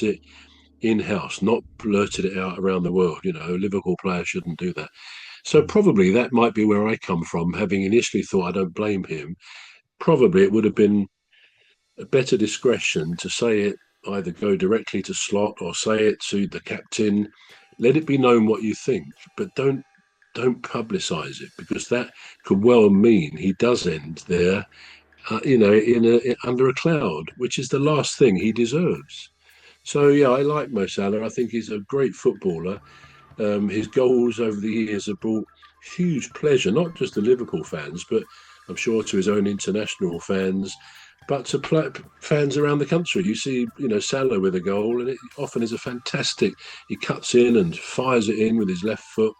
kept it in-house, not blurted it out around the world. You know, Liverpool players shouldn't do that. So probably that might be where I come from, having initially thought I don't blame him. Probably it would have been a better discretion to say it, either go directly to Slot or say it to the captain. Let it be known what you think, but don't publicise it, because that could well mean he does end there, under a cloud, which is the last thing he deserves. So yeah, I like Mo Salah. I think he's a great footballer. His goals over the years have brought huge pleasure, not just to Liverpool fans, but I'm sure to his own international fans, but to fans around the country. You see, Salah with a goal, and it often is a fantastic. He cuts in and fires it in with his left foot.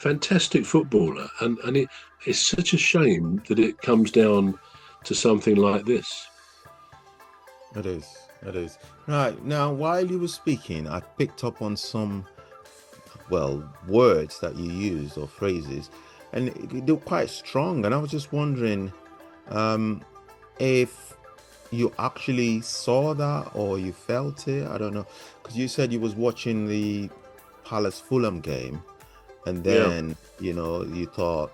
Fantastic footballer, and it's such a shame that it comes down to something like this. It is. It is. Right. Now, while you were speaking, I picked up on some, words that you used or phrases, and they were quite strong. And I was just wondering if you actually saw that or you felt it. I don't know. Because you said you was watching the Palace Fulham game, and then, you thought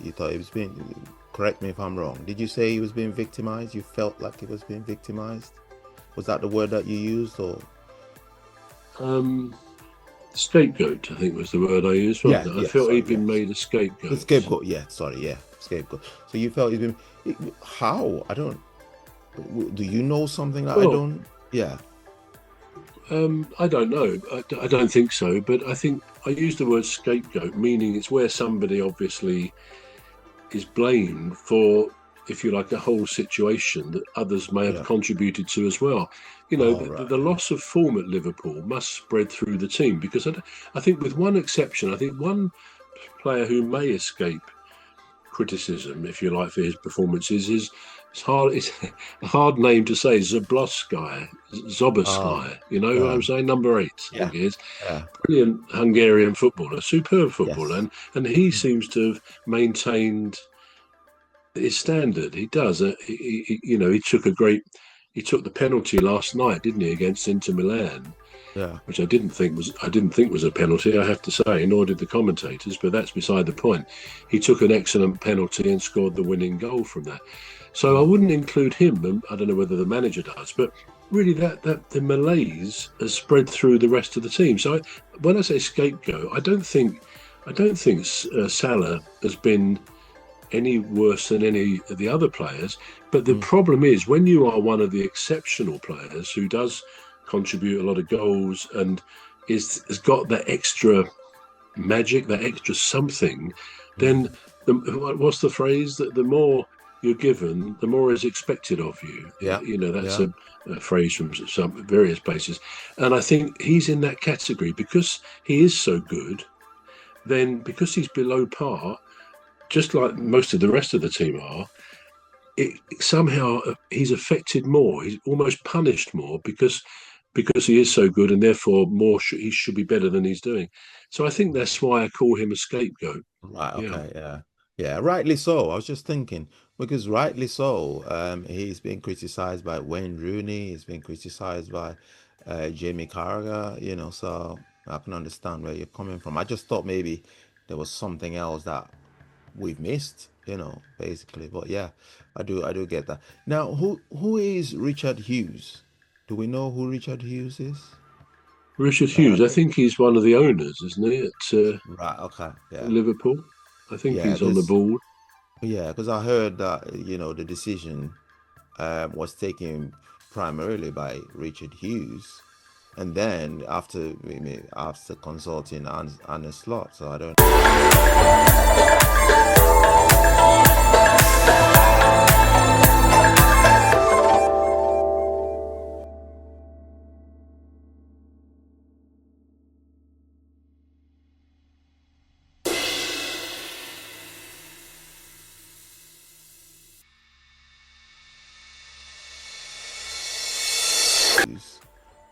he was being, correct me if I'm wrong. Did you say he was being victimized? You felt like he was being victimized? Was that the word that you used, or? Scapegoat, I think was the word I used. I felt he'd been made a scapegoat. The scapegoat, scapegoat. So you felt he'd been, how? I don't, do you know something that I don't? Yeah. I don't know. I don't think so, but I think I use the word scapegoat, meaning it's where somebody obviously is blamed for, if you like, a whole situation that others may have contributed to as well. The loss of form at Liverpool must spread through the team, because I think, with one exception, I think one player who may escape criticism, if you like, for his performances is, it's a hard name to say, Zoboszlai. You know what I'm saying? Number 8, I think he is. Yeah. Brilliant Hungarian footballer, superb footballer, and he seems to have maintained his standard. He does. He took the penalty last night, didn't he, against Inter Milan? Yeah. Which I didn't think was a penalty, I have to say, nor did the commentators, but that's beside the point. He took an excellent penalty and scored the winning goal from that. So I wouldn't include him. I don't know whether the manager does, but really that the malaise has spread through the rest of the team. So when I say scapegoat, I don't think Salah has been any worse than any of the other players. But the problem is, when you are one of the exceptional players who does contribute a lot of goals and has got that extra magic, that extra something, then what's the phrase? That the more you're given, the more is expected of you. Yeah. That's a phrase from some various places. And I think he's in that category because he is so good. Then, because he's below par, just like most of the rest of the team are, somehow he's affected more. He's almost punished more because he is so good, and therefore he should be better than he's doing. So I think that's why I call him a scapegoat. Right. Okay. Yeah. Rightly so. I was just thinking, because rightly so, he's been criticized by Wayne Rooney. He's been criticized by Jamie Carragher. So I can understand where you're coming from. I just thought maybe there was something else that we've missed, basically. But yeah, I do get that. Now, who is Richard Hughes? Do we know who Richard Hughes is? Richard Hughes, I think he's one of the owners, isn't he, right, okay, yeah. Liverpool? I think he's on the board. Yeah, because I heard that, the decision was taken primarily by Richard Hughes, and then after consulting Arne Slot, so I don't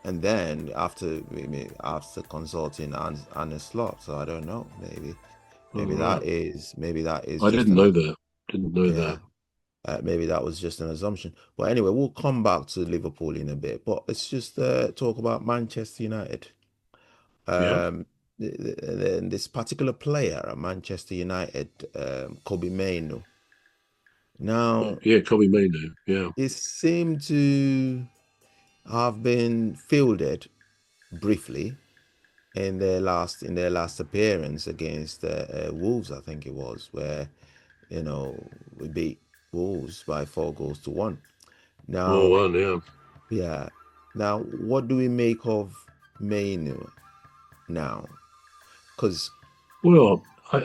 and then after consulting Arne Slot, so I don't know, maybe that is I didn't know that. Maybe that was just an assumption. But anyway, we'll come back to Liverpool in a bit. But let's just talk about Manchester United. Yeah. This particular player at Manchester United, KOBBIE MAINOO. Now, Yeah, KOBBIE MAINOO. Yeah. it seemed to have been fielded briefly in their last appearance against Wolves, I think it was, where we beat Wolves by 4 goals to 1. Oh, Now, one. Yeah. yeah. Now, what do we make of MAINOO now? Because Well,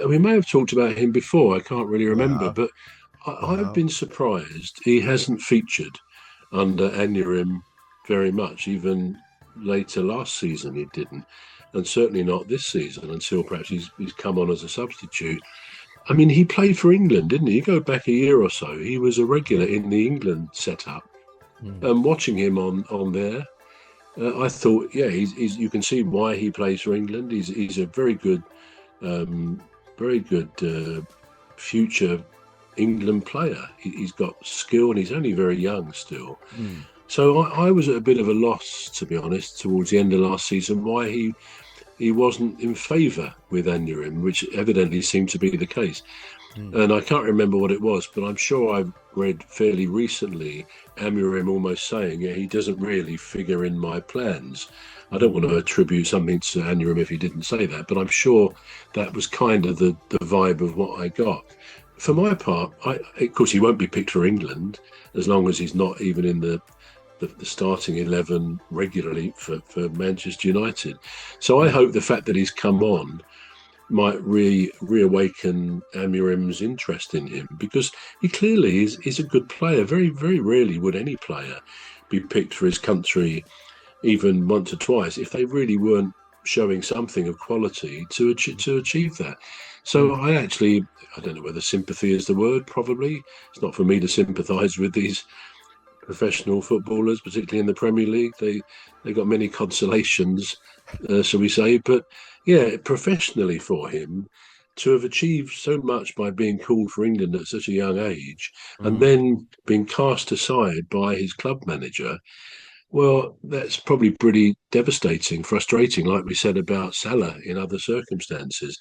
we may have talked about him before. I can't really we remember, have, but we I've have, been surprised he hasn't featured under dRem very much. Even later last season, he didn't, and certainly not this season until perhaps he's come on as a substitute. I mean, he played for England, didn't he? You go back a year or so, he was a regular in the England setup. mm, Watching him on there, I thought, yeah, he's. You can see why he plays for England. He's a um, very good future England player. He's got skill, and he's only very young still. mm, So I was at a bit of a loss, to be honest, towards the end of last season, why he wasn't in favour with dRem, which evidently seemed to be the case. mm, And I can't remember what it was, but I'm sure I've read fairly recently dRem almost saying, yeah, he doesn't really figure in my plans. I don't mm, want to attribute something to dRem if he didn't say that, but I'm sure that was kind of the vibe of what I got. For mm, my part, of course, he won't be picked for England as long as he's not even in the starting 11 regularly for Manchester United. So I mm, hope the fact that he's come on might reawaken dRem's interest in him, because he clearly is a good player. Very, very rarely would any player be picked for his country even once or twice if they really weren't showing something of quality to achieve that. So mm, I don't know whether sympathy is the word. Probably it's not for me to sympathise with these professional footballers, particularly in the Premier League. They got many consolations, shall we say? But yeah, professionally for him to have achieved so much by being called for England at such a young age, and mm. then being cast aside by his club manager. Well, that's probably pretty devastating, frustrating, like we said about Salah in other circumstances.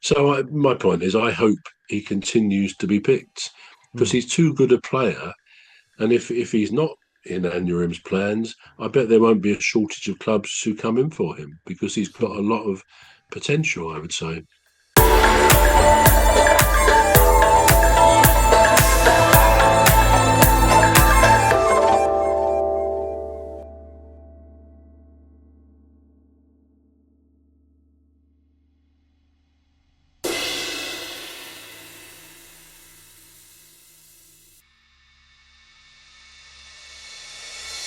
So my point is, I hope he continues to be picked because Mm. he's too good a player, and if he's not in dRem's plans, I bet there won't be a shortage of clubs who come in for him because he's got a lot of potential, I would say.